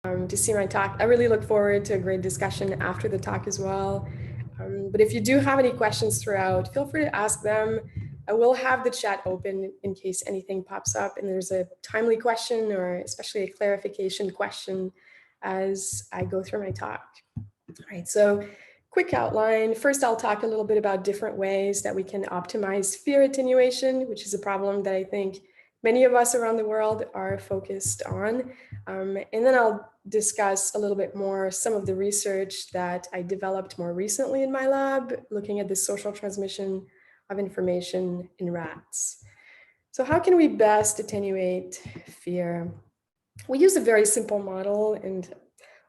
to see my talk. I really look forward to a great discussion after the talk as well. But if you do have any questions throughout, feel free to ask them. I will have the chat open in case anything pops up and there's a timely question or especially a clarification question as I go through my talk. All right, so quick outline. First, I'll talk a little bit about different ways that we can optimize fear attenuation, which is a problem that I think many of us around the world are focused on. And then I'll discuss a little bit more some of the research that I developed more recently in my lab, looking at the social transmission of information in rats. So how can we best attenuate fear? We use a very simple model, and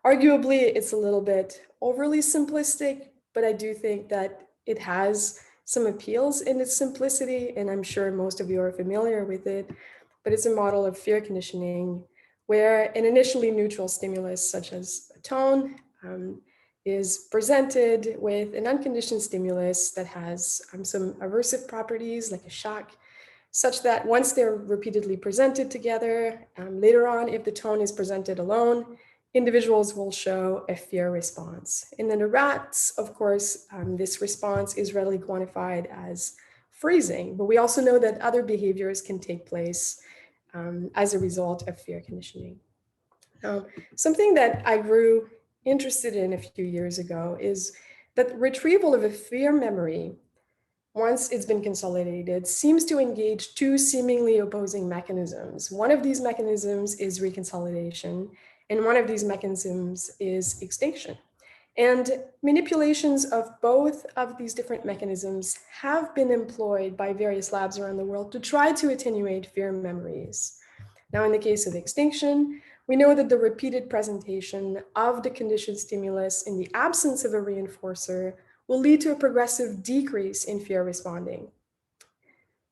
arguably it's a little bit overly simplistic, but I do think that it has some appeals in its simplicity, and I'm sure most of you are familiar with it. But it's a model of fear conditioning where an initially neutral stimulus, such as a tone, is presented with an unconditioned stimulus that has some aversive properties like a shock, such that once they're repeatedly presented together, later on, if the tone is presented alone, individuals will show a fear response. And in the rats, of course, this response is readily quantified as freezing, but we also know that other behaviors can take place as a result of fear conditioning. Now, something that I grew interested in a few years ago is that retrieval of a fear memory, once it's been consolidated, seems to engage two seemingly opposing mechanisms. One of these mechanisms is reconsolidation, and one of these mechanisms is extinction. And manipulations of both of these different mechanisms have been employed by various labs around the world to try to attenuate fear memories. Now, in the case of extinction, we know that the repeated presentation of the conditioned stimulus in the absence of a reinforcer will lead to a progressive decrease in fear responding.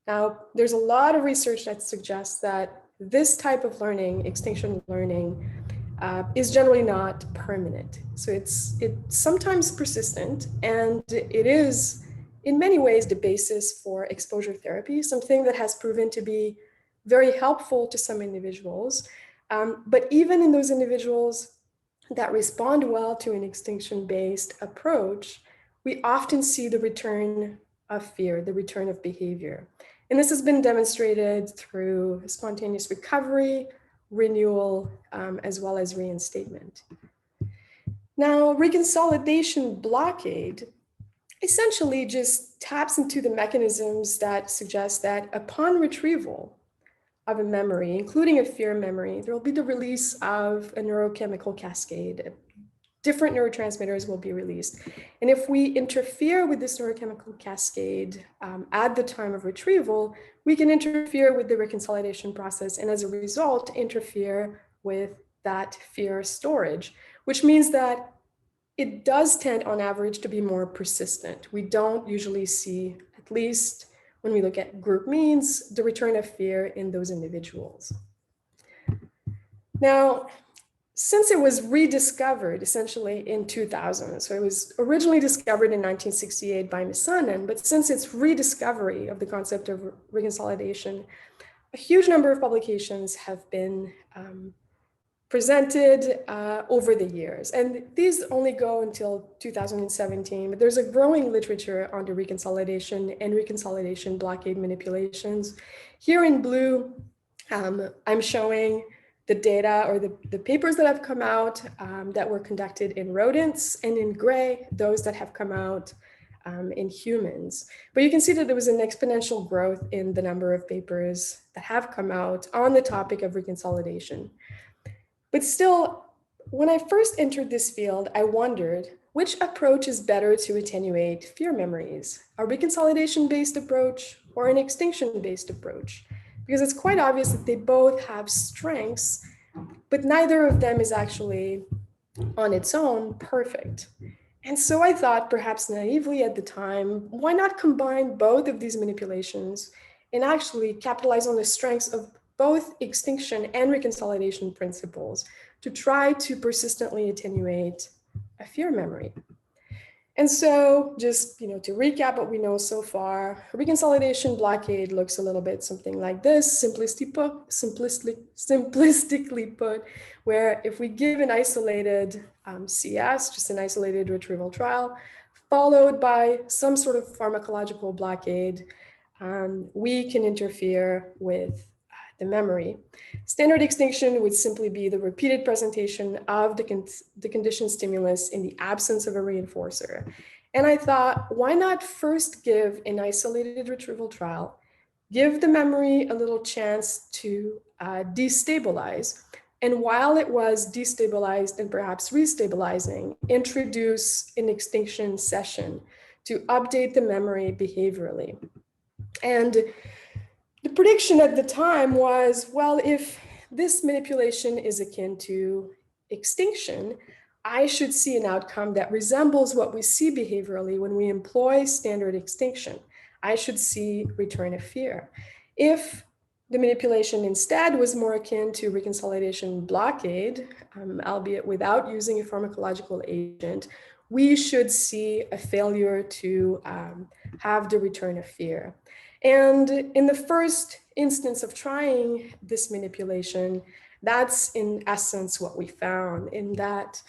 Now, there's a lot of research that suggests that this type of learning, extinction learning, is generally not permanent. So it's sometimes persistent, and it is in many ways the basis for exposure therapy, something that has proven to be very helpful to some individuals. But even in those individuals that respond well to an extinction-based approach, we often see the return of fear, the return of behavior. And this has been demonstrated through spontaneous recovery, renewal, as well as reinstatement. Now, reconsolidation blockade essentially just taps into the mechanisms that suggest that upon retrieval of a memory, including a fear memory, there will be the release of a neurochemical cascade. Different neurotransmitters will be released. And if we interfere with this neurochemical cascade at the time of retrieval, we can interfere with the reconsolidation process and as a result, interfere with that fear storage, which means that it does tend on average to be more persistent. We don't usually see, at least when we look at group means, the return of fear in those individuals. Now, since it was rediscovered essentially in 2000, so it was originally discovered in 1968 by Missanen, but since its rediscovery of the concept of reconsolidation, a huge number of publications have been presented over the years. And these only go until 2017, but there's a growing literature on the reconsolidation and reconsolidation blockade manipulations. Here in blue, I'm showing the data or the papers that have come out that were conducted in rodents, and in gray, those that have come out in humans. But you can see that there was an exponential growth in the number of papers that have come out on the topic of reconsolidation. But still, when I first entered this field, I wondered which approach is better to attenuate fear memories, a reconsolidation-based approach or an extinction-based approach? Because it's quite obvious that they both have strengths, but neither of them is actually on its own perfect. And so I thought, perhaps naively at the time, why not combine both of these manipulations and actually capitalize on the strengths of both extinction and reconsolidation principles to try to persistently attenuate a fear memory? And so just, to recap what we know so far, reconsolidation blockade looks a little bit something like this, simplistically put, where if we give an isolated CS, just an isolated retrieval trial, followed by some sort of pharmacological blockade, we can interfere with the memory. Standard extinction would simply be the repeated presentation of the conditioned stimulus in the absence of a reinforcer. And I thought, why not first give an isolated retrieval trial, give the memory a little chance to destabilize, and while it was destabilized and perhaps restabilizing, introduce an extinction session to update the memory behaviorally. And the prediction at the time was, well, if this manipulation is akin to extinction, I should see an outcome that resembles what we see behaviorally when we employ standard extinction. I should see return of fear. If the manipulation instead was more akin to reconsolidation blockade, albeit without using a pharmacological agent, we should see a failure to have the return of fear. And in the first instance of trying this manipulation, that's in essence what we found, in that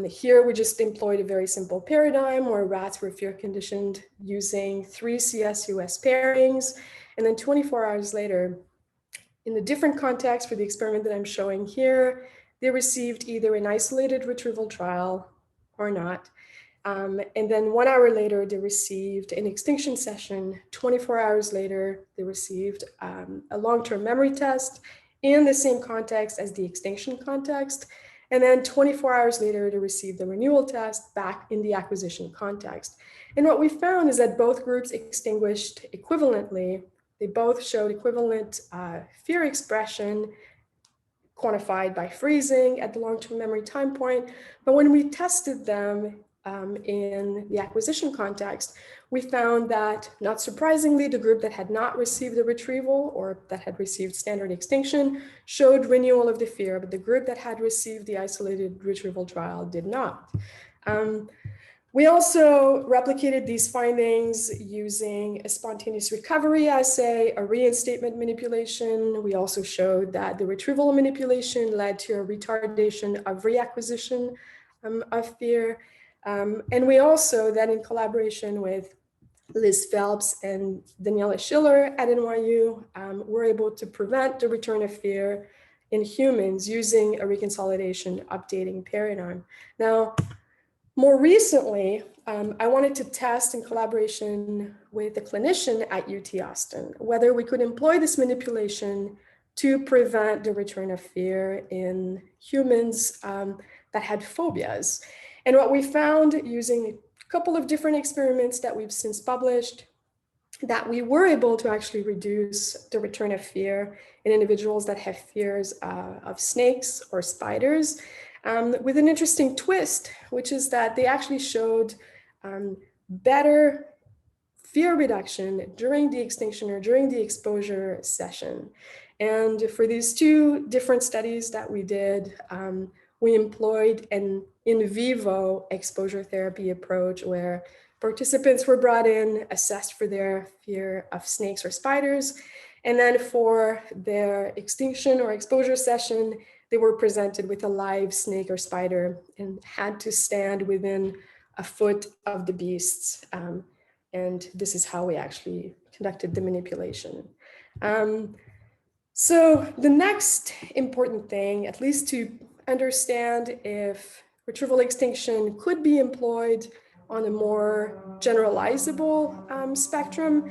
here we just employed a very simple paradigm where rats were fear conditioned using 3 CSUS pairings. And then 24 hours later, in a different context for the experiment that I'm showing here, they received either an isolated retrieval trial or not. And then 1 hour later, they received an extinction session. 24 hours later, they received a long-term memory test in the same context as the extinction context. And then 24 hours later, they received the renewal test back in the acquisition context. And what we found is that both groups extinguished equivalently. They both showed equivalent fear expression quantified by freezing at the long-term memory time point. But when we tested them in the acquisition context, we found that, not surprisingly, the group that had not received the retrieval or that had received standard extinction showed renewal of the fear, but the group that had received the isolated retrieval trial did not. We also replicated these findings using a spontaneous recovery assay, a reinstatement manipulation. We also showed that the retrieval manipulation led to a retardation of reacquisition of fear. And we also then, in collaboration with Liz Phelps and Daniela Schiller at NYU, were able to prevent the return of fear in humans using a reconsolidation updating paradigm. Now, more recently, I wanted to test in collaboration with a clinician at UT Austin whether we could employ this manipulation to prevent the return of fear in humans that had phobias. And what we found using a couple of different experiments that we've since published, that we were able to actually reduce the return of fear in individuals that have fears of snakes or spiders, with an interesting twist, which is that they actually showed better fear reduction during the extinction or during the exposure session. And for these two different studies that we did, we employed an in vivo exposure therapy approach where participants were brought in, assessed for their fear of snakes or spiders, and then for their extinction or exposure session, they were presented with a live snake or spider and had to stand within a foot of the beasts. And this is how we actually conducted the manipulation. So the next important thing, at least to understand if retrieval extinction could be employed on a more generalizable spectrum,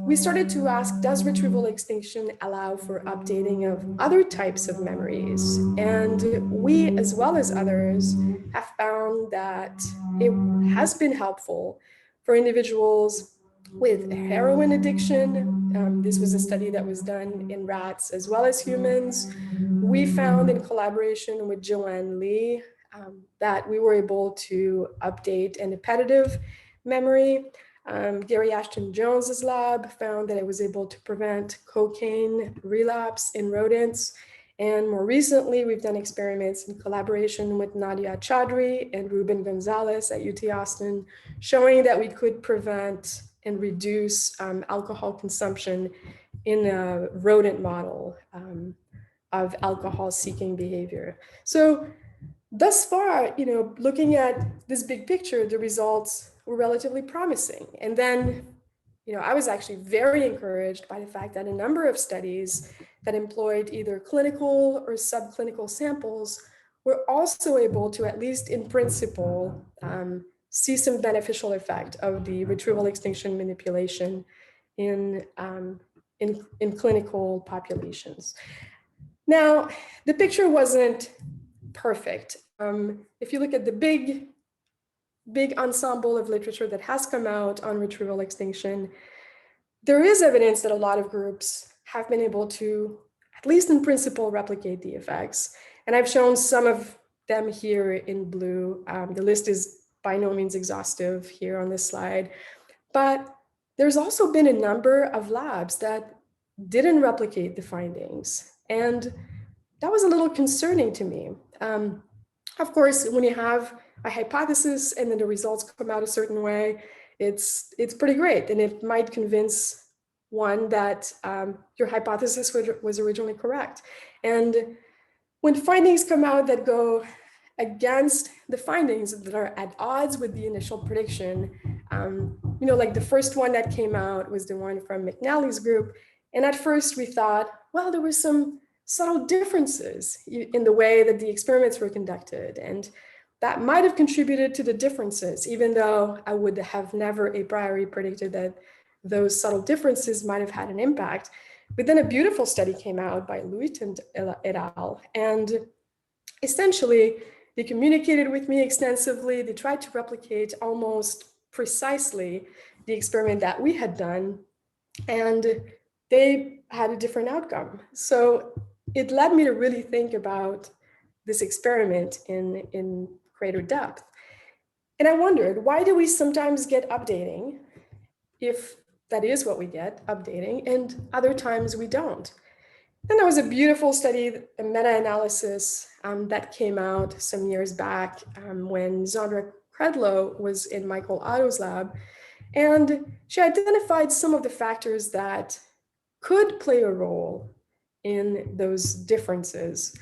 we started to ask, does retrieval extinction allow for updating of other types of memories? And we, as well as others, have found that it has been helpful for individuals with heroin addiction. This was a study that was done in rats as well as humans. We found, in collaboration with Joanne Lee, that we were able to update an appetitive memory. Gary Ashton Jones's lab found that it was able to prevent cocaine relapse in rodents. And more recently, we've done experiments in collaboration with Nadia Chaudhry and Ruben Gonzalez at UT Austin, showing that we could prevent and reduce alcohol consumption in a rodent model of alcohol-seeking behavior. So thus far, looking at this big picture, the results were relatively promising. And then, I was actually very encouraged by the fact that a number of studies that employed either clinical or subclinical samples were also able to, at least in principle, see some beneficial effect of the retrieval extinction manipulation in clinical populations. Now, the picture wasn't perfect. If you look at the big ensemble of literature that has come out on retrieval extinction, there is evidence that a lot of groups have been able to, at least in principle, replicate the effects. And I've shown some of them here in blue. The list is by no means exhaustive here on this slide, but there's also been a number of labs that didn't replicate the findings. And that was a little concerning to me. Of course, when you have a hypothesis and then the results come out a certain way, it's pretty great. And it might convince one that your hypothesis was originally correct. And when findings come out that go against the findings that are at odds with the initial prediction, like the first one that came out was the one from McNally's group. And at first we thought, well, there were some subtle differences in the way that the experiments were conducted. And that might have contributed to the differences, even though I would have never a priori predicted that those subtle differences might have had an impact. But then a beautiful study came out by Luyten et al. And essentially, they communicated with me extensively. They tried to replicate almost precisely the experiment that we had done. And they had a different outcome. So it led me to really think about this experiment in greater depth. And I wondered, why do we sometimes get updating, if that is what we get, updating, and other times we don't? Then there was a beautiful study, a meta-analysis that came out some years back when Zandra Credlow was in Michael Otto's lab. And she identified some of the factors that could play a role in those differences.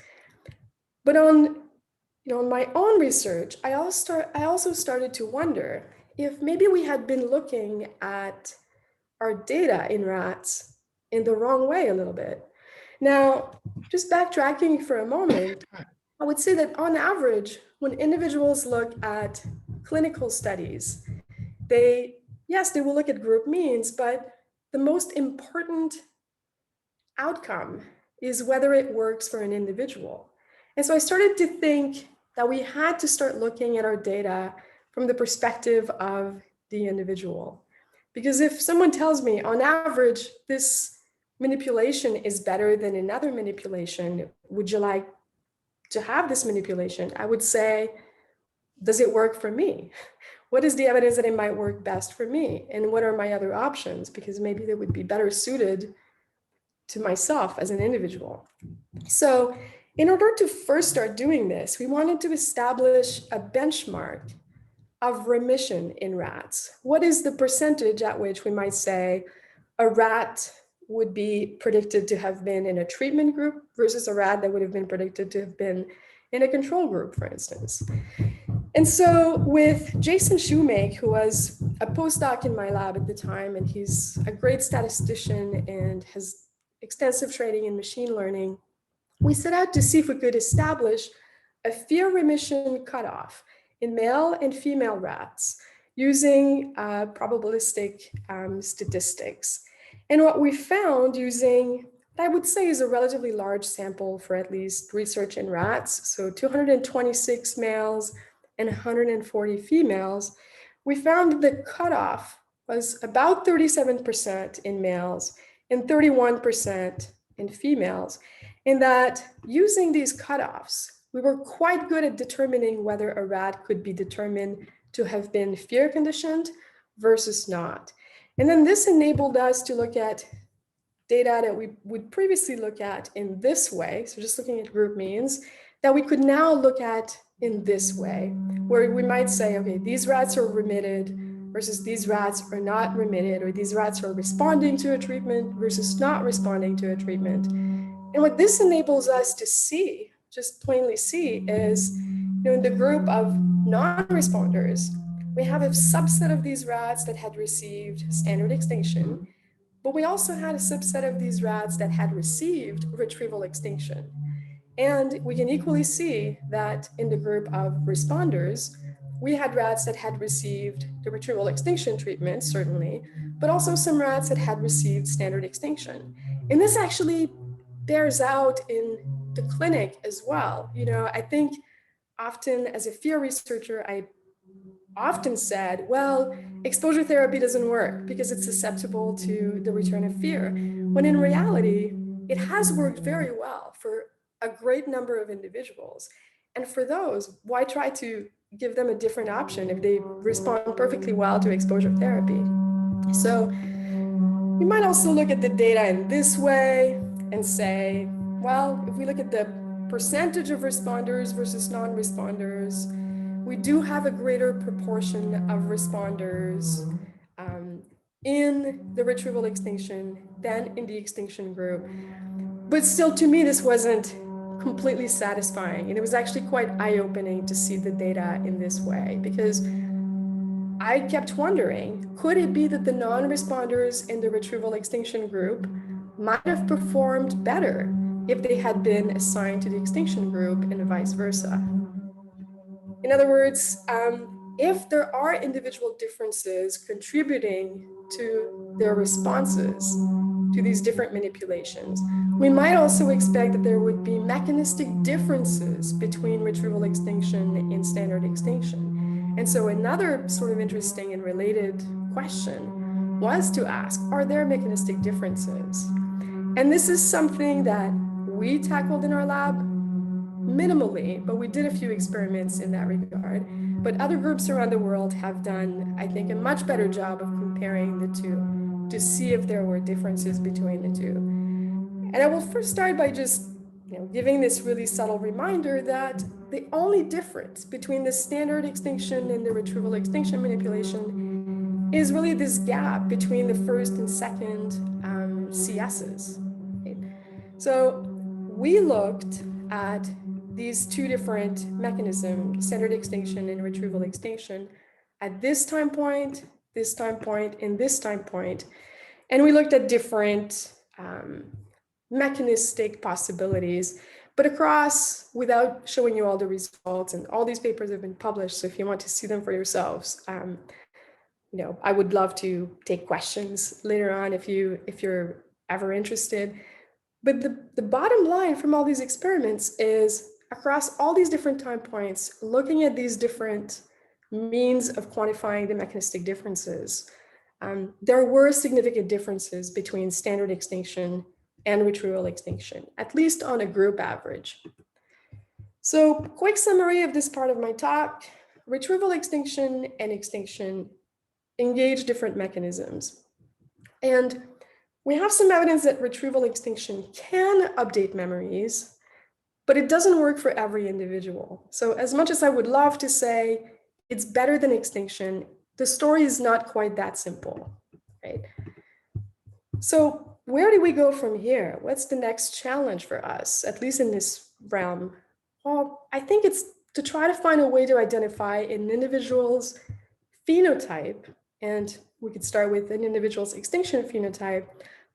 But on my own research, I also started to wonder if maybe we had been looking at our data in rats in the wrong way a little bit. Now, just backtracking for a moment, I would say that on average, when individuals look at clinical studies, they will look at group means, but the most important outcome is whether it works for an individual. And so I started to think that we had to start looking at our data from the perspective of the individual. Because if someone tells me, on average, this manipulation is better than another manipulation, would you like to have this manipulation? I would say, does it work for me? What is the evidence that it might work best for me? And what are my other options? Because maybe they would be better suited to myself as an individual. So in order to first start doing this, we wanted to establish a benchmark of remission in rats. What is the percentage at which we might say a rat would be predicted to have been in a treatment group versus a rat that would have been predicted to have been in a control group, for instance? And so with Jason Shoemake, who was a postdoc in my lab at the time, and he's a great statistician and has extensive training in machine learning, we set out to see if we could establish a fear remission cutoff in male and female rats using probabilistic statistics. And what we found using, I would say, is a relatively large sample for at least research in rats, so 226 males and 140 females, we found the cutoff was about 37% in males and 31% in females, in that using these cutoffs, we were quite good at determining whether a rat could be determined to have been fear conditioned versus not. And then this enabled us to look at data that we would previously look at in this way, so just looking at group means, that we could now look at in this way, where we might say, okay, these rats are remitted versus these rats are not remitted, or these rats are responding to a treatment versus not responding to a treatment. And what this enables us to see, just plainly see, is in the group of non-responders, we have a subset of these rats that had received standard extinction, but we also had a subset of these rats that had received retrieval extinction. And we can equally see that in the group of responders, we had rats that had received the retrieval extinction treatment, certainly, but also some rats that had received standard extinction. And this actually bears out in the clinic as well. I think often as a fear researcher, I often said, well, exposure therapy doesn't work because it's susceptible to the return of fear. When in reality, it has worked very well for a great number of individuals. And for those, why try to give them a different option if they respond perfectly well to exposure therapy? So we might also look at the data in this way and say, well, if we look at the percentage of responders versus non-responders, we do have a greater proportion of responders in the retrieval extinction than in the extinction group. But still, to me, this wasn't completely satisfying. And it was actually quite eye-opening to see the data in this way, because I kept wondering, could it be that the non-responders in the retrieval extinction group might have performed better if they had been assigned to the extinction group and vice versa? In other words, if there are individual differences contributing to their responses to these different manipulations, we might also expect that there would be mechanistic differences between retrieval extinction and standard extinction. And so another sort of interesting and related question was to ask, are there mechanistic differences? And this is something that we tackled in our lab minimally, but we did a few experiments in that regard. But other groups around the world have done, I think, a much better job of comparing the two to see if there were differences between the two. And I will first start by just giving this really subtle reminder that the only difference between the standard extinction and the retrieval extinction manipulation is really this gap between the first and second CSs. Right? So we looked at these two different mechanisms, standard extinction and retrieval extinction, at this time point, and this time point. And we looked at different mechanistic possibilities, but across, without showing you all the results, and all these papers have been published, so if you want to see them for yourselves, I would love to take questions later on if you're ever interested. But the bottom line from all these experiments is, across all these different time points, looking at these different means of quantifying the mechanistic differences, there were significant differences between standard extinction and retrieval extinction, at least on a group average. So, quick summary of this part of my talk: retrieval extinction and extinction engage different mechanisms. And we have some evidence that retrieval extinction can update memories, but it doesn't work for every individual. So as much as I would love to say it's better than extinction, the story is not quite that simple, right? So where do we go from here? What's the next challenge for us, at least in this realm? Well, I think it's to try to find a way to identify an individual's phenotype, and we could start with an individual's extinction phenotype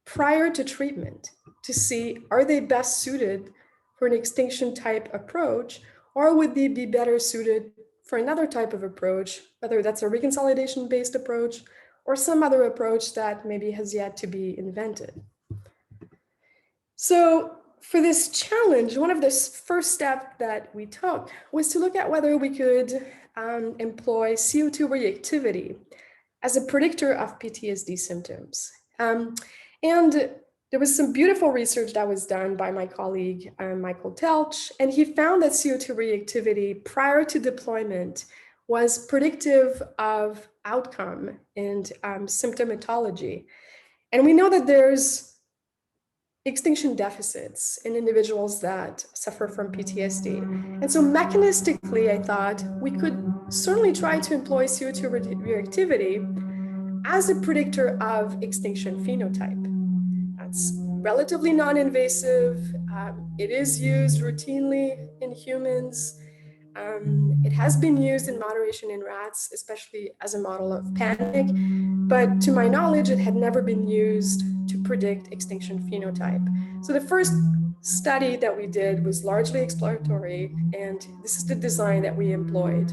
prior to treatment, to see, are they best suited for an extinction type approach, or would they be better suited for another type of approach, whether that's a reconsolidation based approach or some other approach that maybe has yet to be invented. So for this challenge, one of the first steps that we took was to look at whether we could employ CO2 reactivity as a predictor of PTSD symptoms. And there was some beautiful research that was done by my colleague, Michael Telch, and he found that CO2 reactivity prior to deployment was predictive of outcome and symptomatology. And we know that there's extinction deficits in individuals that suffer from PTSD. And so mechanistically, I thought we could certainly try to employ CO2 reactivity as a predictor of extinction phenotype. That's relatively non-invasive. It is used routinely in humans. It has been used in moderation in rats, especially as a model of panic, but to my knowledge, it had never been used to predict extinction phenotype. So the first study that we did was largely exploratory, and this is the design that we employed.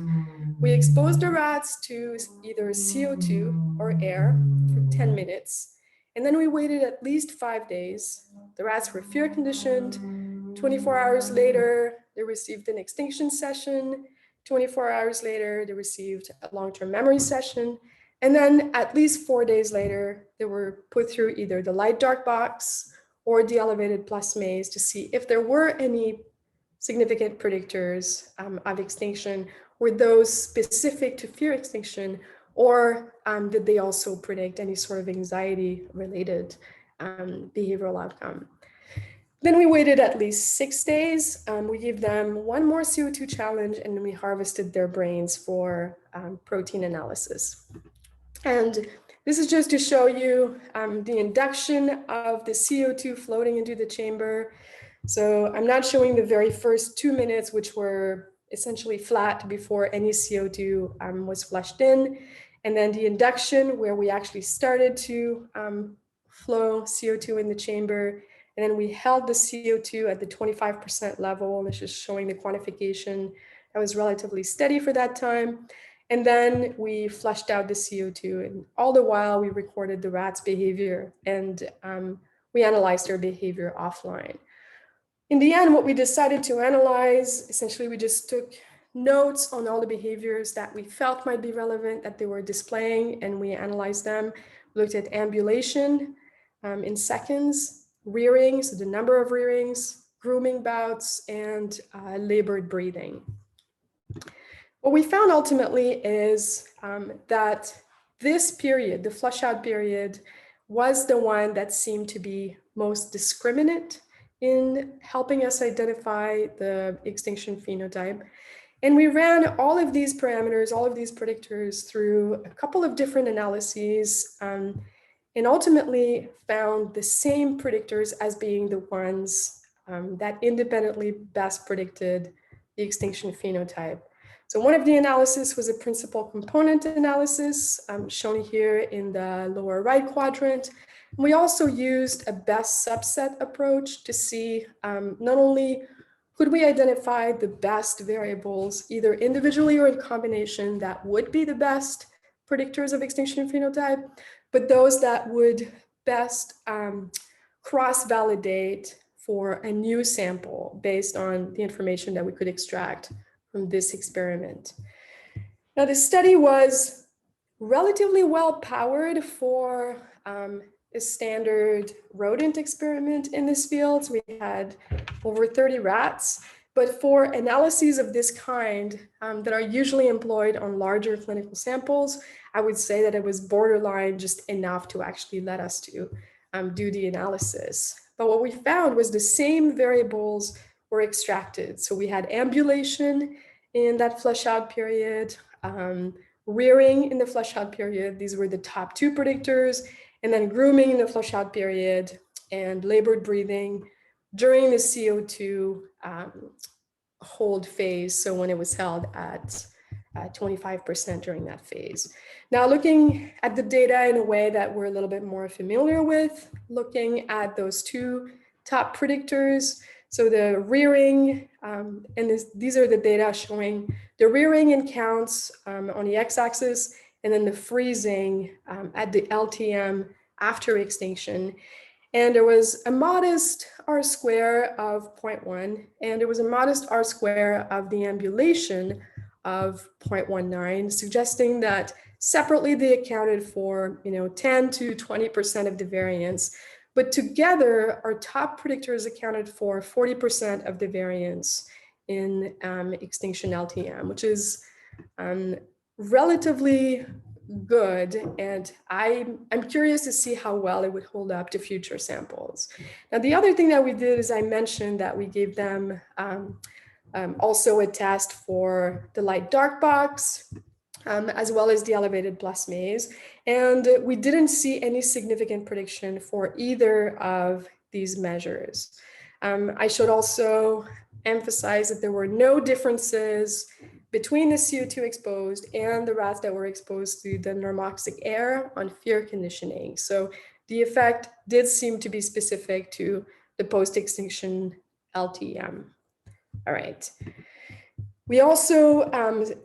We exposed the rats to either CO2 or air for 10 minutes, and then we waited at least 5 days. The rats were fear conditioned. 24 hours later, they received an extinction session. 24 hours later, they received a long-term memory session. And then at least 4 days later, they were put through either the light dark box or the elevated plus maze to see if there were any significant predictors of extinction. Were those specific to fear extinction, or did they also predict any sort of anxiety-related behavioral outcome? Then we waited at least 6 days. We gave them one more CO2 challenge, and we harvested their brains for protein analysis. And this is just to show you the induction of the CO2 floating into the chamber. So I'm not showing the very first 2 minutes, which were essentially flat before any CO2 was flushed in. And then the induction, where we actually started to flow CO2 in the chamber. And then we held the CO2 at the 25% level. This is showing the quantification that was relatively steady for that time. And then we flushed out the CO2. And all the while, we recorded the rats' behavior, and we analyzed their behavior offline. In the end, what we decided to analyze, essentially, we just took notes on all the behaviors that we felt might be relevant that they were displaying, and we analyzed them. We looked at ambulation in seconds, rearing, so the number of rearings, grooming bouts, and labored breathing. What we found ultimately is that this period, the flush out period, was the one that seemed to be most discriminate in helping us identify the extinction phenotype. And we ran all of these parameters, all of these predictors through a couple of different analyses, and ultimately found the same predictors as being the ones that independently best predicted the extinction phenotype. So one of the analysis was a principal component analysis, shown here in the lower right quadrant. We also used a best subset approach to see not only could we identify the best variables, either individually or in combination, that would be the best predictors of extinction phenotype, but those that would best cross-validate for a new sample based on the information that we could extract from this experiment. Now, the study was relatively well powered for a standard rodent experiment in this field. So we had over 30 rats, but for analyses of this kind that are usually employed on larger clinical samples, I would say that it was borderline just enough to actually let us to do the analysis. But what we found was the same variables were extracted. So we had ambulation in that flush out period, rearing in the flush out period. These were the top 2 predictors, and then grooming in the flush out period and labored breathing during the CO2 hold phase. So when it was held at 25% during that phase. Now, looking at the data in a way that we're a little bit more familiar with, looking at those 2 top predictors. So the rearing, and these are the data showing the rearing in counts on the x-axis, and then the freezing at the LTM after extinction. And there was a modest R-square of 0.1, and there was a modest R-square of the ambulation of 0.19, suggesting that separately they accounted for 10 to 20% of the variance. But together, our top predictors accounted for 40% of the variance in extinction LTM, which is relatively good, and I'm curious to see how well it would hold up to future samples. Now, the other thing that we did is I mentioned that we gave them also a test for the light-dark box, as well as the elevated plus maze. And we didn't see any significant prediction for either of these measures. I should also emphasize that there were no differences between the CO2 exposed and the rats that were exposed to the normoxic air on fear conditioning. So the effect did seem to be specific to the post-extinction LTM. All right. We also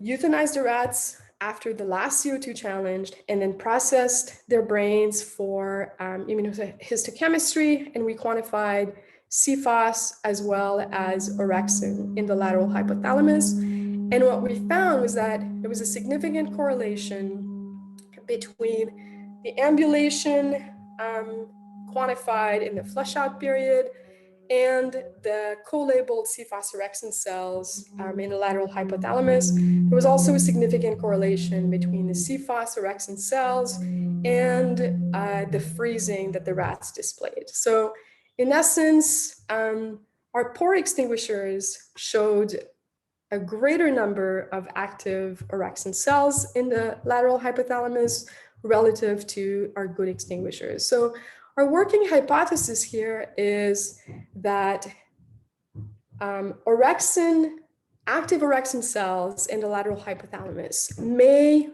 euthanized the rats after the last CO2 challenge and then processed their brains for immunohistochemistry, and we quantified CFOS as well as orexin in the lateral hypothalamus. And what we found was that there was a significant correlation between the ambulation quantified in the flush out period and the co-labeled C-phosphorescent cells in the lateral hypothalamus. There was also a significant correlation between the C-phosphorescent cells and the freezing that the rats displayed. So in essence, our pore extinguishers showed a greater number of active orexin cells in the lateral hypothalamus relative to our good extinguishers. So our working hypothesis here is that active orexin cells in the lateral hypothalamus may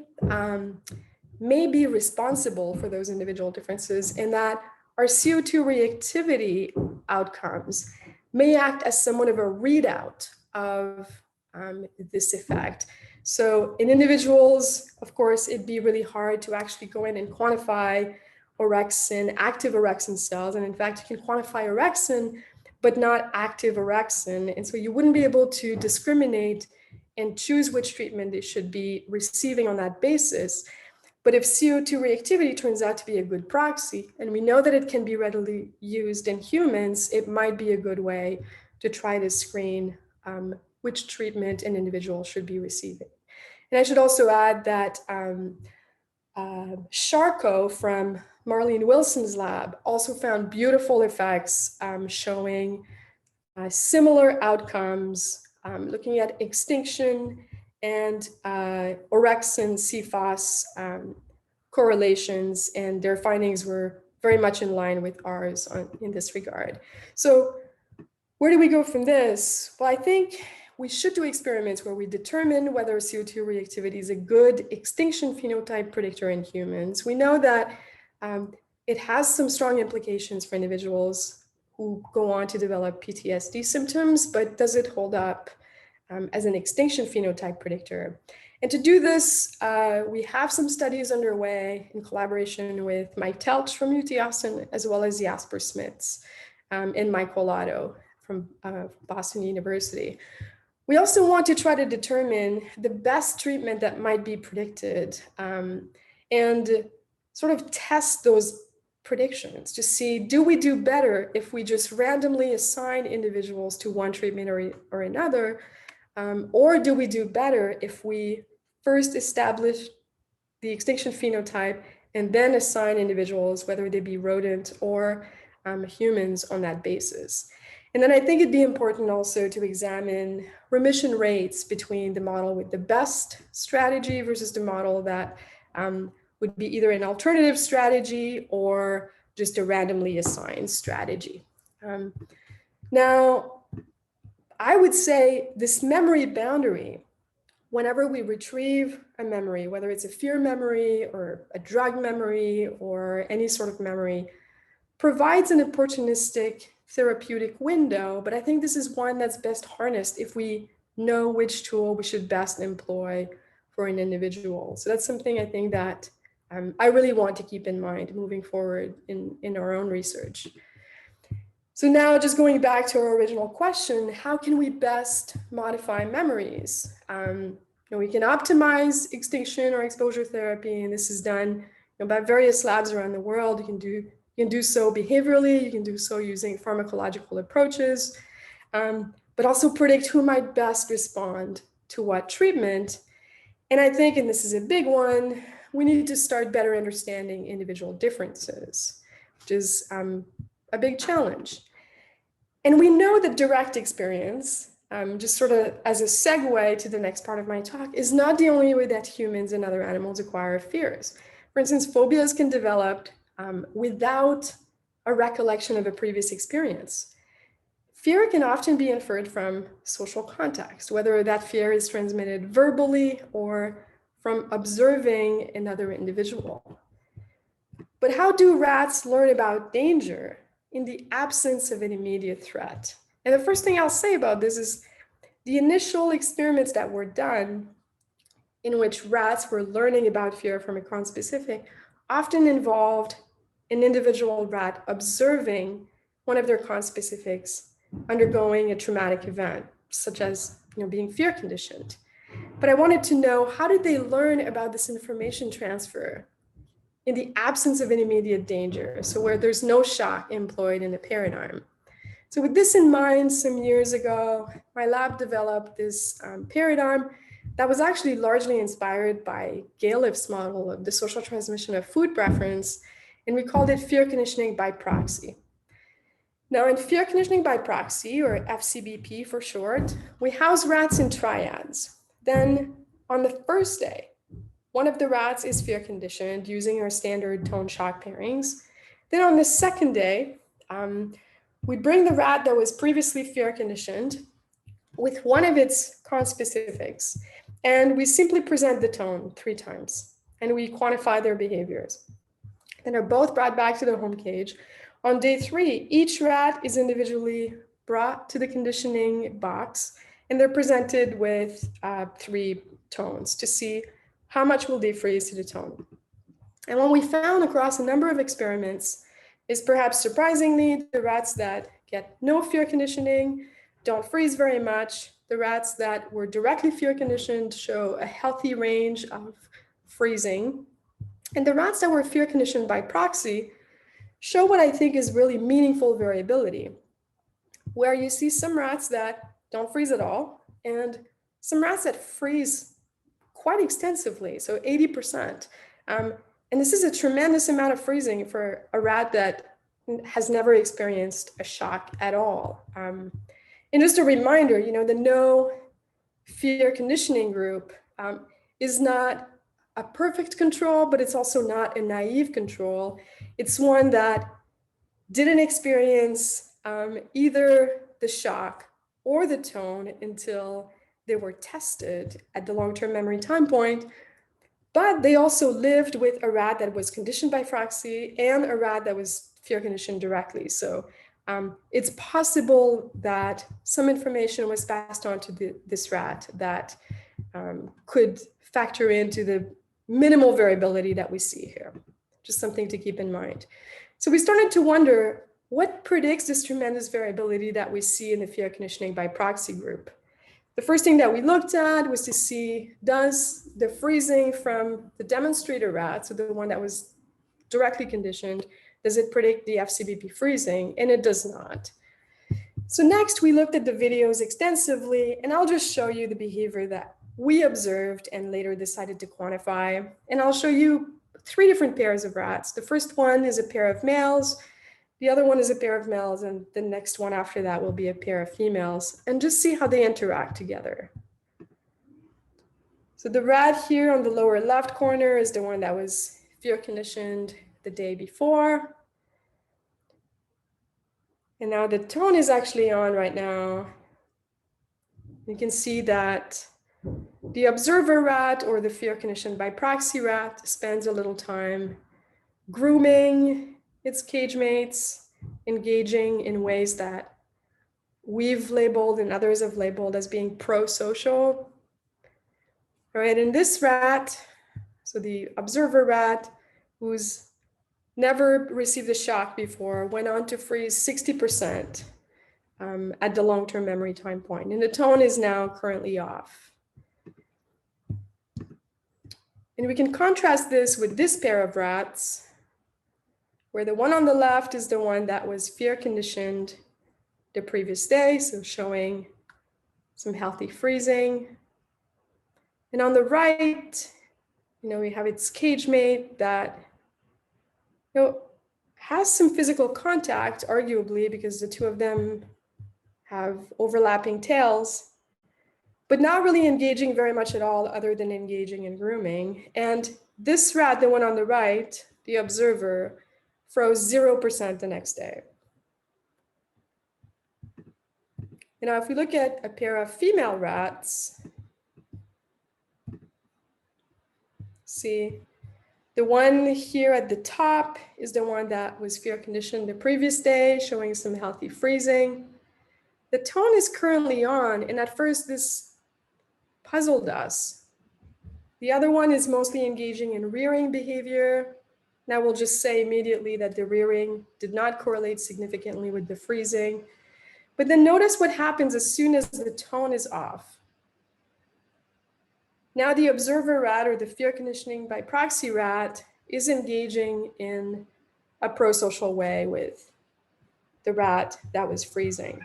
be responsible for those individual differences, and that our CO2 reactivity outcomes may act as somewhat of a readout of this effect. So in individuals, of course, it'd be really hard to actually go in and quantify active orexin cells. And in fact, you can quantify orexin, but not active orexin. And so you wouldn't be able to discriminate and choose which treatment they should be receiving on that basis. But if CO2 reactivity turns out to be a good proxy, and we know that it can be readily used in humans, it might be a good way to try to screen which treatment an individual should be receiving. And I should also add that Charcot from Marlene Wilson's lab also found beautiful effects showing similar outcomes, looking at extinction and orexin CFOS correlations, and their findings were very much in line with ours in this regard. So where do we go from this? Well, I think we should do experiments where we determine whether CO2 reactivity is a good extinction phenotype predictor in humans. We know that it has some strong implications for individuals who go on to develop PTSD symptoms, but does it hold up as an extinction phenotype predictor? And to do this, we have some studies underway in collaboration with Mike Telch from UT Austin, as well as Jasper Smits and Mike Olato from Boston University. We also want to try to determine the best treatment that might be predicted and sort of test those predictions to see, do we do better if we just randomly assign individuals to one treatment or another, or do we do better if we first establish the extinction phenotype and then assign individuals, whether they be rodent or humans, on that basis. And then I think it'd be important also to examine remission rates between the model with the best strategy versus the model that would be either an alternative strategy or just a randomly assigned strategy. Now, I would say this memory boundary, whenever we retrieve a memory, whether it's a fear memory or a drug memory or any sort of memory, provides an opportunistic therapeutic window, but I think this is one that's best harnessed if we know which tool we should best employ for an individual. So that's something I think that I really want to keep in mind moving forward in our own research. So now just going back to our original question, how can we best modify memories? We can optimize extinction or exposure therapy, and this is done by various labs around the world. You can do so behaviorally, you can do so using pharmacological approaches, but also predict who might best respond to what treatment. And I think, and this is a big one, we need to start better understanding individual differences, which is a big challenge. And we know that direct experience, just sort of as a segue to the next part of my talk, is not the only way that humans and other animals acquire fears. For instance, phobias can develop without a recollection of a previous experience. Fear can often be inferred from social context, whether that fear is transmitted verbally or from observing another individual. But how do rats learn about danger in the absence of an immediate threat? And the first thing I'll say about this is the initial experiments that were done in which rats were learning about fear from a conspecific often involved an individual rat observing one of their conspecifics undergoing a traumatic event, such as being fear conditioned. But I wanted to know, how did they learn about this information transfer in the absence of an immediate danger, so where there's no shock employed in a paradigm? So with this in mind, some years ago, my lab developed this paradigm that was actually largely inspired by Galef's model of the social transmission of food preference, and we called it fear conditioning by proxy. Now, in fear conditioning by proxy, or FCBP for short, we house rats in triads. Then on the first day, one of the rats is fear conditioned using our standard tone shock pairings. Then on the second day, we bring the rat that was previously fear conditioned with one of its conspecifics, and we simply present the tone 3 times, and we quantify their behaviors. Then they're both brought back to the home cage. On day 3, each rat is individually brought to the conditioning box, and they're presented with 3 tones to see how much will they freeze to the tone. And what we found across a number of experiments is, perhaps surprisingly, the rats that get no fear conditioning don't freeze very much. The rats that were directly fear conditioned show a healthy range of freezing. And the rats that were fear conditioned by proxy show what I think is really meaningful variability, where you see some rats that don't freeze at all, and some rats that freeze quite extensively, so 80%. And this is a tremendous amount of freezing for a rat that has never experienced a shock at all. And just a reminder, the no fear conditioning group is not a perfect control, but it's also not a naive control. It's one that didn't experience either the shock or the tone until they were tested at the long-term memory time point, but they also lived with a rat that was conditioned by proxy and a rat that was fear conditioned directly. So it's possible that some information was passed on to this rat that could factor into the minimal variability that we see here. Just something to keep in mind. So we started to wonder, what predicts this tremendous variability that we see in the fear conditioning by proxy group? The first thing that we looked at was to see, does the freezing from the demonstrator rat, so the one that was directly conditioned, does it predict the FCBP freezing? And it does not. So next we looked at the videos extensively, and I'll just show you the behavior that we observed and later decided to quantify. And I'll show you 3 different pairs of rats. The first one is a pair of males, the other one is a pair of males, and the next one after that will be a pair of females, and just see how they interact together. So the rat here on the lower left corner is the one that was fear conditioned the day before. And now the tone is actually on right now. You can see that the observer rat, or the fear conditioned by proxy rat, spends a little time grooming its cage mates, engaging in ways that we've labeled and others have labeled as being pro-social. All right, and this rat, so the observer rat, who's never received a shock before, went on to freeze 60% at the long-term memory time point, and the tone is now currently off. And we can contrast this with this pair of rats, where the one on the left is the one that was fear conditioned the previous day, so showing some healthy freezing. And on the right, we have its cage mate that, has some physical contact, arguably, because the two of them have overlapping tails, but not really engaging very much at all other than engaging in grooming. And this rat, the one on the right, the observer, froze 0% the next day. Now, if we look at a pair of female rats, see, the one here at the top is the one that was fear conditioned the previous day, showing some healthy freezing. The tone is currently on, and at first this puzzled us. The other one is mostly engaging in rearing behavior. Now we'll just say immediately that the rearing did not correlate significantly with the freezing. But then notice what happens as soon as the tone is off. Now the observer rat, or the fear conditioning by proxy rat, is engaging in a prosocial way with the rat that was freezing.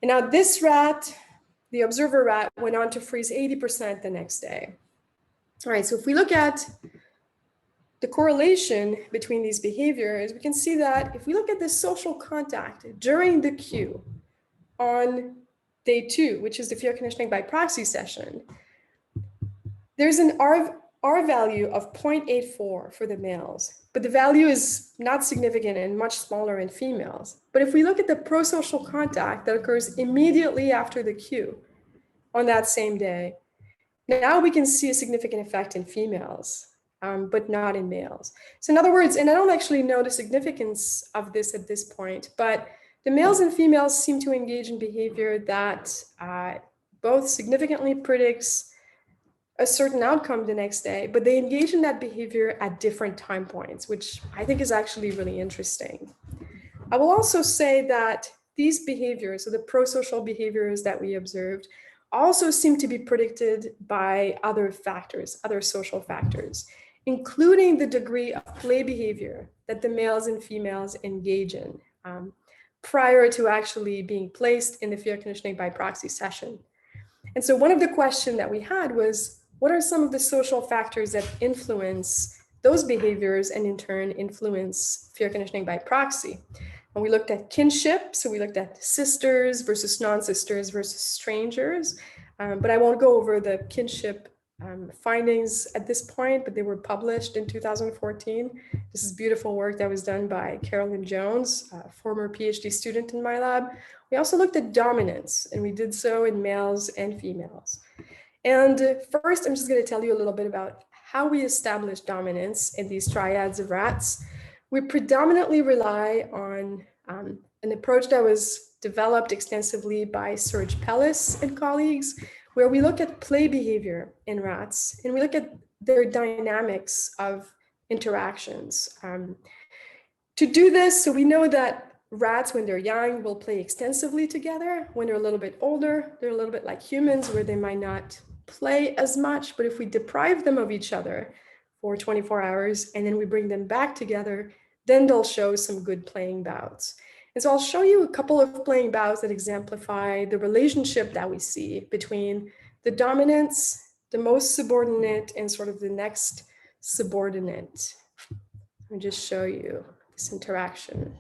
And now this rat, the observer rat, went on to freeze 80% the next day. All right, so if we look at the correlation between these behaviors, we can see that if we look at the social contact during the queue on day 2, which is the fear conditioning by proxy session, there's an R value of 0.84 for the males, but the value is not significant and much smaller in females. But if we look at the prosocial contact that occurs immediately after the queue on that same day, now we can see a significant effect in females, but not in males. So in other words, and I don't actually know the significance of this at this point, but the males and females seem to engage in behavior that both significantly predicts a certain outcome the next day, but they engage in that behavior at different time points, which I think is actually really interesting. I will also say that these behaviors, so the prosocial behaviors that we observed, also seem to be predicted by other factors, other social factors, including the degree of play behavior that the males and females engage in prior to actually being placed in the fear conditioning by proxy session. And so one of the questions that we had was, what are some of the social factors that influence those behaviors and in turn influence fear conditioning by proxy? And we looked at kinship, so we looked at sisters versus non-sisters versus strangers, but I won't go over the kinship findings at this point, but they were published in 2014. This is beautiful work that was done by Carolyn Jones, a former PhD student in my lab. We also looked at dominance, and we did so in males and females. And first, I'm just going to tell you a little bit about how we establish dominance in these triads of rats. We predominantly rely on an approach that was developed extensively by Serge Pellis and colleagues, where we look at play behavior in rats, and we look at their dynamics of interactions. To do this, so we know that rats, when they're young, will play extensively together. When they're a little bit older, they're a little bit like humans, where they might not play as much, but if we deprive them of each other for 24 hours and then we bring them back together, then they'll show some good playing bouts. And so I'll show you a couple of playing bouts that exemplify the relationship that we see between the dominance, the most subordinate, and sort of the next subordinate. Let me just show you this interaction.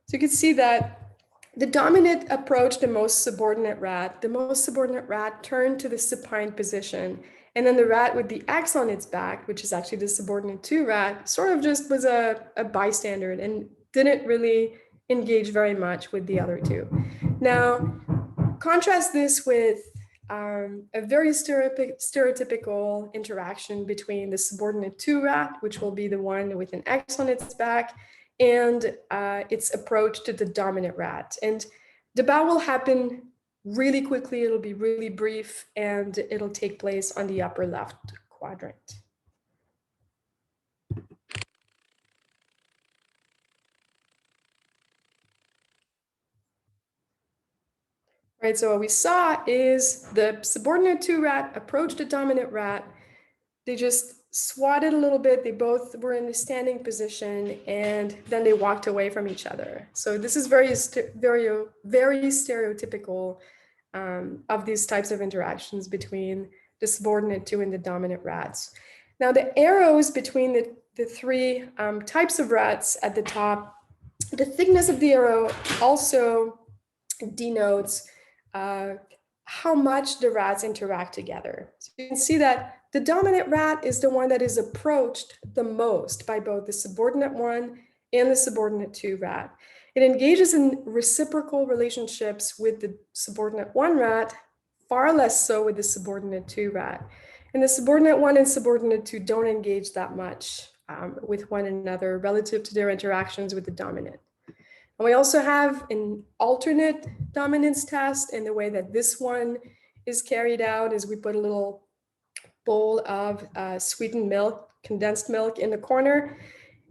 So you can see that the dominant approached the most subordinate rat. The most subordinate rat turned to the supine position. And then the rat with the X on its back, which is actually the subordinate 2 rat, sort of just was a bystander and didn't really engage very much with the other two. Now, contrast this with a very stereotypical interaction between the subordinate 2 rat, which will be the one with an X on its back, and its approach to the dominant rat. And the bout will happen really quickly, it'll be really brief, and it'll take place on the upper left quadrant. Right, so what we saw is the subordinate 2 rat approached the dominant rat. They just swatted a little bit. They both were in a standing position, and then they walked away from each other. So this is very stereotypical of these types of interactions between the subordinate 2 and the dominant rats. Now the arrows between the three types of rats at the top, the thickness of the arrow also denotes how much the rats interact together. So you can see that the dominant rat is the one that is approached the most by both the subordinate 1 and the subordinate 2 rat. It engages in reciprocal relationships with the subordinate 1 rat, far less so with the subordinate 2 rat. And the subordinate 1 and subordinate 2 don't engage that much with one another relative to their interactions with the dominant. And we also have an alternate dominance test, and the way that this one is carried out is we put a little bowl of sweetened milk, condensed milk in the corner,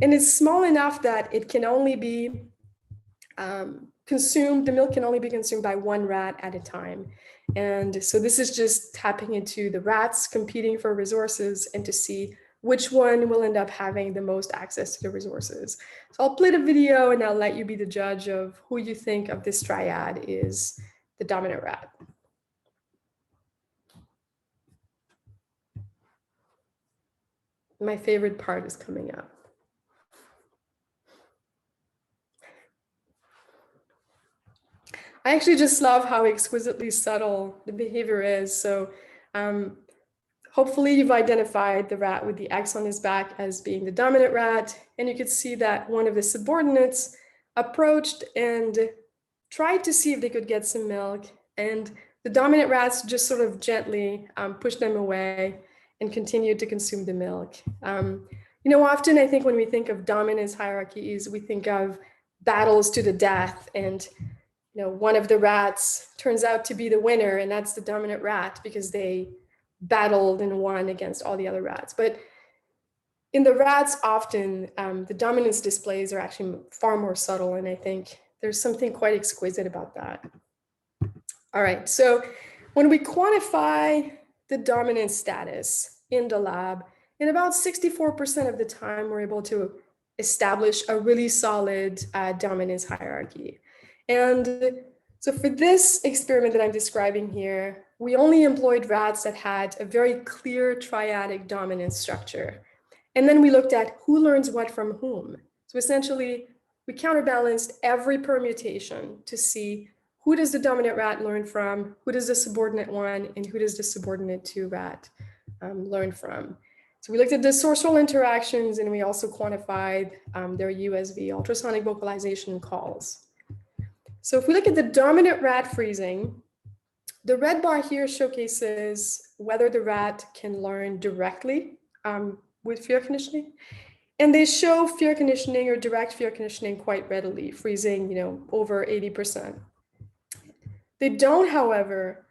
and it's small enough that it can only be consumed, the milk can only be consumed by one rat at a time. And so this is just tapping into the rats competing for resources and to see which one will end up having the most access to the resources. So I'll play the video and I'll let you be the judge of who you think of this triad is the dominant rat. My favorite part is coming up. I actually just love how exquisitely subtle the behavior is. So hopefully you've identified the rat with the X on his back as being the dominant rat. And you could see that one of the subordinates approached and tried to see if they could get some milk. And the dominant rats just sort of gently pushed them away and continued to consume the milk. You know, often I think when we think of dominance hierarchies, we think of battles to the death, and you know, one of the rats turns out to be the winner, and that's the dominant rat because they battled and won against all the other rats. But in the rats, often the dominance displays are actually far more subtle, and I think there's something quite exquisite about that. All right, so when we quantify the dominance status in the lab, in about 64% of the time, we're able to establish a really solid dominance hierarchy. And so for this experiment that I'm describing here, we only employed rats that had a very clear triadic dominance structure. And then we looked at who learns what from whom. So essentially, we counterbalanced every permutation to see who does the dominant rat learn from, who does the subordinate 1, and who does the subordinate 2 rat learn from. So we looked at the sourcial interactions, and we also quantified their USV, ultrasonic vocalization calls. So if we look at the dominant rat freezing, the red bar here showcases whether the rat can learn directly with fear conditioning. And they show fear conditioning or direct fear conditioning quite readily, freezing, you know, over 80%. They don't, however,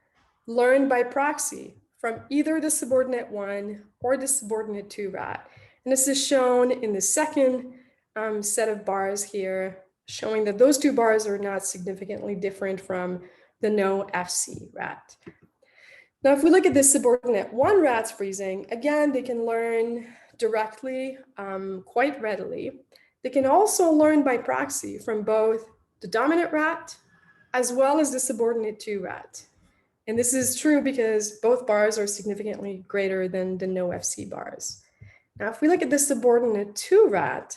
learn by proxy from either the subordinate 1 or the subordinate 2 rat. And this is shown in the second set of bars here, showing that those two bars are not significantly different from the no FC rat. Now, if we look at the subordinate 1 rat's freezing, again, they can learn directly quite readily. They can also learn by proxy from both the dominant rat as well as the subordinate 2 rat. And this is true because both bars are significantly greater than the no FC bars. Now, if we look at the subordinate 2 rat,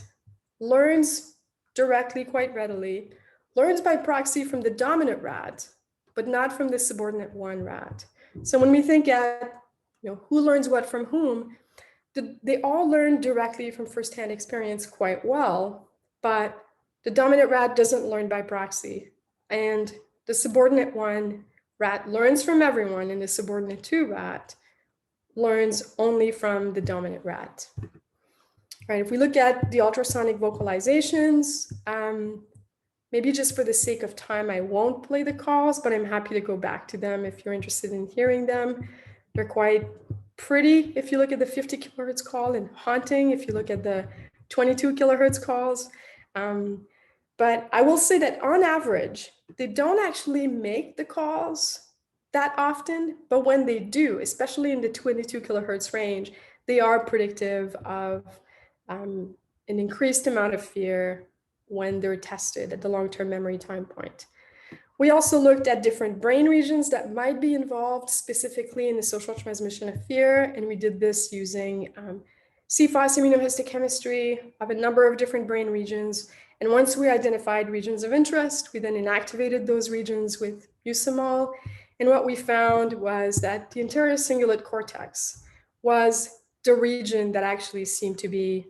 learns directly quite readily, learns by proxy from the dominant rat, but not from the subordinate 1 rat. So when we think at, you know, who learns what from whom, they all learn directly from firsthand experience quite well, but the dominant rat doesn't learn by proxy. And the subordinate 1 rat learns from everyone, and the subordinate 2 rat learns only from the dominant rat. Right, if we look at the ultrasonic vocalizations, maybe just for the sake of time, I won't play the calls, but I'm happy to go back to them if you're interested in hearing them. They're quite pretty if you look at the 50 kilohertz call, and haunting if you look at the 22 kilohertz calls. But I will say that on average, they don't actually make the calls that often, but when they do, especially in the 22 kilohertz range, they are predictive of an increased amount of fear when they're tested at the long-term memory time point. We also looked at different brain regions that might be involved specifically in the social transmission of fear, and we did this using CFOS immunohistochemistry of a number of different brain regions. And once we identified regions of interest, we then inactivated those regions with mucimol. And what we found was that the anterior cingulate cortex was the region that actually seemed to be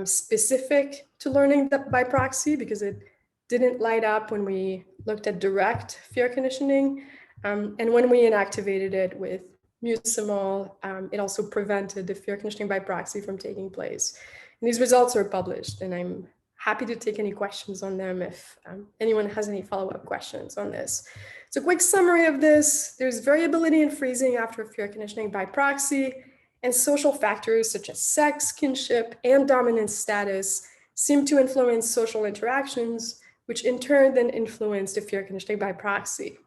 specific to learning by proxy, because it didn't light up when we looked at direct fear conditioning. And when we inactivated it with mucimol, it also prevented the fear conditioning by proxy from taking place. And these results are published, and I'm happy to take any questions on them if anyone has any follow-up questions on this. So quick summary of this: there's variability in freezing after fear conditioning by proxy, and social factors such as sex, kinship, and dominance status seem to influence social interactions, which in turn then influence the fear conditioning by proxy.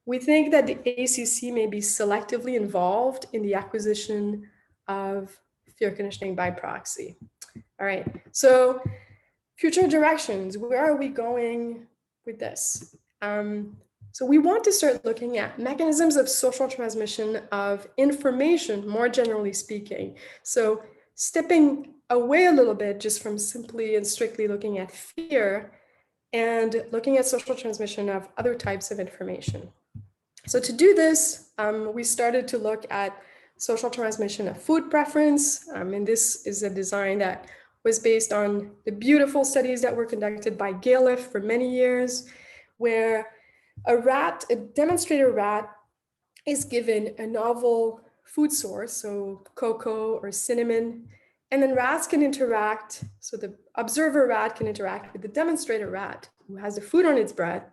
We think that the ACC may be selectively involved in the acquisition of fear conditioning by proxy. All right, so future directions, where are we going with this? So we want to start looking at mechanisms of social transmission of information, more generally speaking. So stepping away a little bit just from simply and strictly looking at fear, and looking at social transmission of other types of information. So to do this, we started to look at social transmission of food preference. And this is a design that was based on the beautiful studies that were conducted by Galef for many years, where a demonstrator rat is given a novel food source, so cocoa or cinnamon, and then rats can interact. So the observer rat can interact with the demonstrator rat who has the food on its breath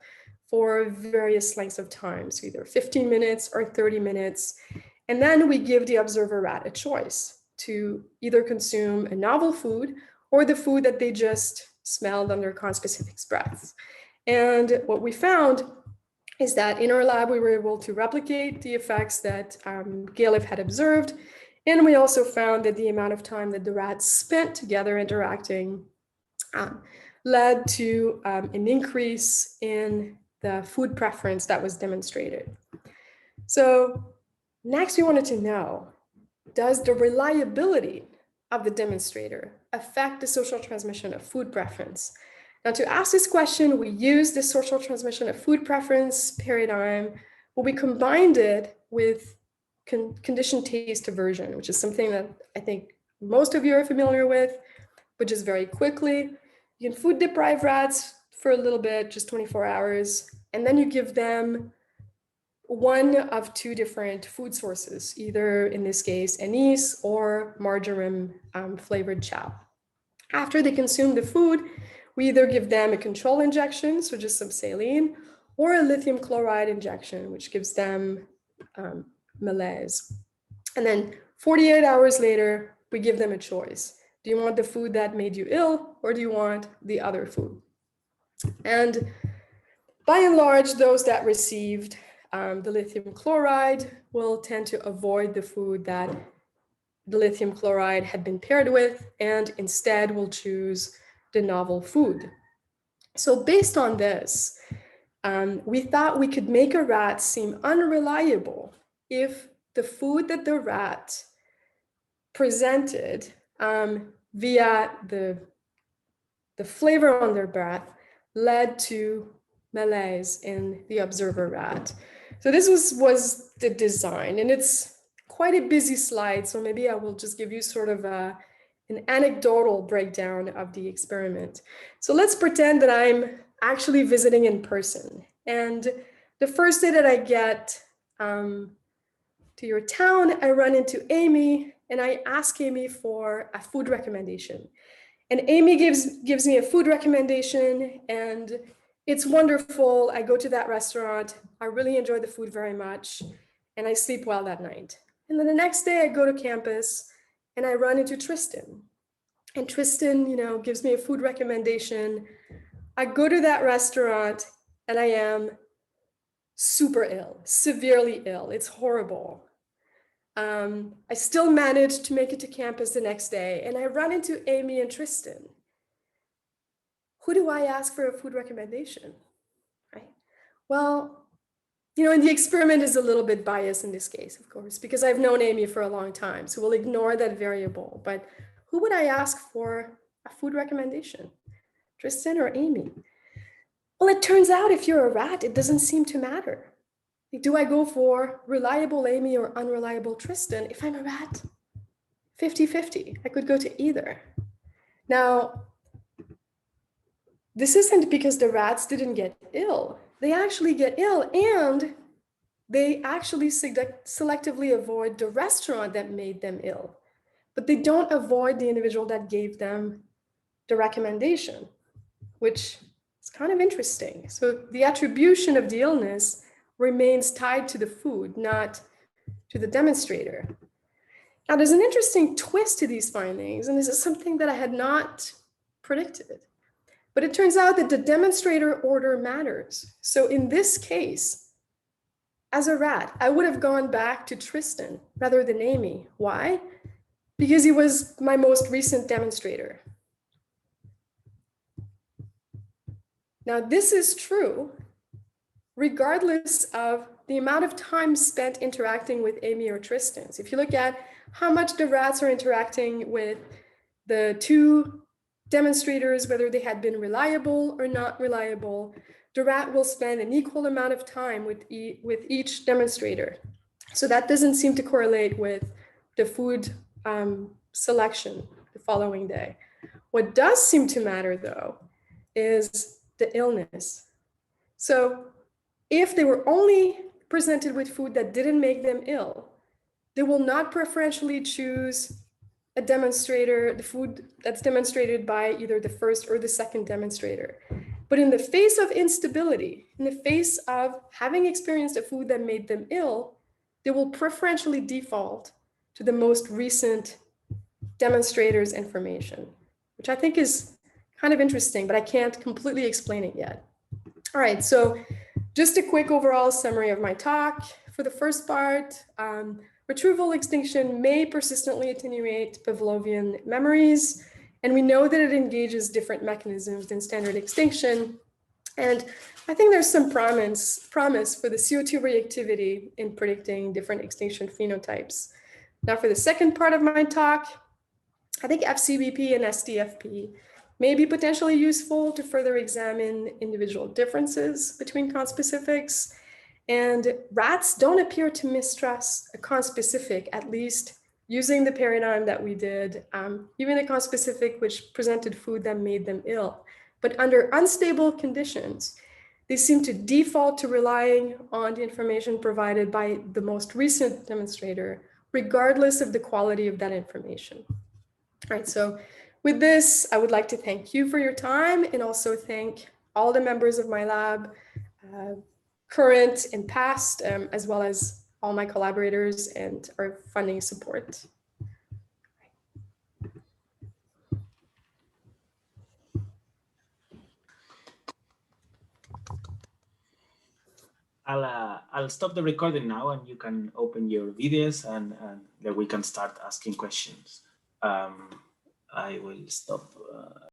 for various lengths of time, so either 15 minutes or 30 minutes. And then we give the observer rat a choice to either consume a novel food or the food that they just smelled on their conspecifics breaths. And what we found is that in our lab, we were able to replicate the effects that Galef had observed. And we also found that the amount of time that the rats spent together interacting led to an increase in the food preference that was demonstrated. So next we wanted to know, does the reliability of the demonstrator affect the social transmission of food preference? Now, to ask this question, we used the social transmission of food preference paradigm, but we combined it with conditioned taste aversion, which is something that I think most of you are familiar with, but just very quickly. You can food deprive rats for a little bit, just 24 hours, and then you give them one of two different food sources, either in this case, anise or marjoram flavored chow. After they consume the food, we either give them a control injection, so just some saline, or a lithium chloride injection, which gives them malaise. And then 48 hours later, we give them a choice. Do you want the food that made you ill, or do you want the other food? And by and large, those that received the lithium chloride will tend to avoid the food that the lithium chloride had been paired with, and instead will choose the novel food. So based on this, we thought we could make a rat seem unreliable if the food that the rat presented via the flavor on their breath led to malaise in the observer rat. So this was the design, and it's quite a busy slide, so maybe I will just give you sort of an anecdotal breakdown of the experiment. So let's pretend that I'm actually visiting in person, and the first day that I get to your town, I run into Amy, and I ask Amy for a food recommendation. And Amy gives me a food recommendation, and it's wonderful. I go to that restaurant. I really enjoy the food very much, and I sleep well that night. And then the next day I go to campus and I run into Tristan. And Tristan, gives me a food recommendation I go to that restaurant and I am super ill, severely ill. It's horrible. I still managed to make it to campus the next day, and I run into Amy and Tristan. Who do I ask for a food recommendation? Right? Well, and the experiment is a little bit biased in this case, of course, because I've known Amy for a long time, so we'll ignore that variable. But who would I ask for a food recommendation? Tristan or Amy? Well, it turns out if you're a rat, it doesn't seem to matter. Do I go for reliable Amy or unreliable Tristan? If I'm a rat, 50-50. I could go to either. Now, this isn't because the rats didn't get ill. They actually get ill, and they actually selectively avoid the restaurant that made them ill. But they don't avoid the individual that gave them the recommendation, which is kind of interesting. So the attribution of the illness remains tied to the food, not to the demonstrator. Now, there's an interesting twist to these findings, and this is something that I had not predicted. But it turns out that the demonstrator order matters. So in this case, as a rat, I would have gone back to Tristan rather than Amy. Why? Because he was my most recent demonstrator. Now, this is true regardless of the amount of time spent interacting with Amy or Tristan. So if you look at how much the rats are interacting with the two demonstrators, whether they had been reliable or not reliable, the rat will spend an equal amount of time with each demonstrator. So that doesn't seem to correlate with the food selection the following day. What does seem to matter, though, is the illness. So if they were only presented with food that didn't make them ill, they will not preferentially choose a demonstrator, the food that's demonstrated by either the first or the second demonstrator. But in the face of instability, in the face of having experienced a food that made them ill, they will preferentially default to the most recent demonstrator's information, which I think is kind of interesting, but I can't completely explain it yet. All right, so just a quick overall summary of my talk. For the first part, retrieval extinction may persistently attenuate Pavlovian memories, and we know that it engages different mechanisms than standard extinction. And I think there's some promise for the CO2 reactivity in predicting different extinction phenotypes. Now, for the second part of my talk, I think FCBP and SDFP may be potentially useful to further examine individual differences between conspecifics. And rats don't appear to mistrust a conspecific, at least using the paradigm that we did, even a conspecific which presented food that made them ill. But under unstable conditions, they seem to default to relying on the information provided by the most recent demonstrator, regardless of the quality of that information. All right, so with this, I would like to thank you for your time and also thank all the members of my lab, current and past, as well as all my collaborators and our funding support. I'll stop the recording now, and you can open your videos, and then we can start asking questions. I will stop.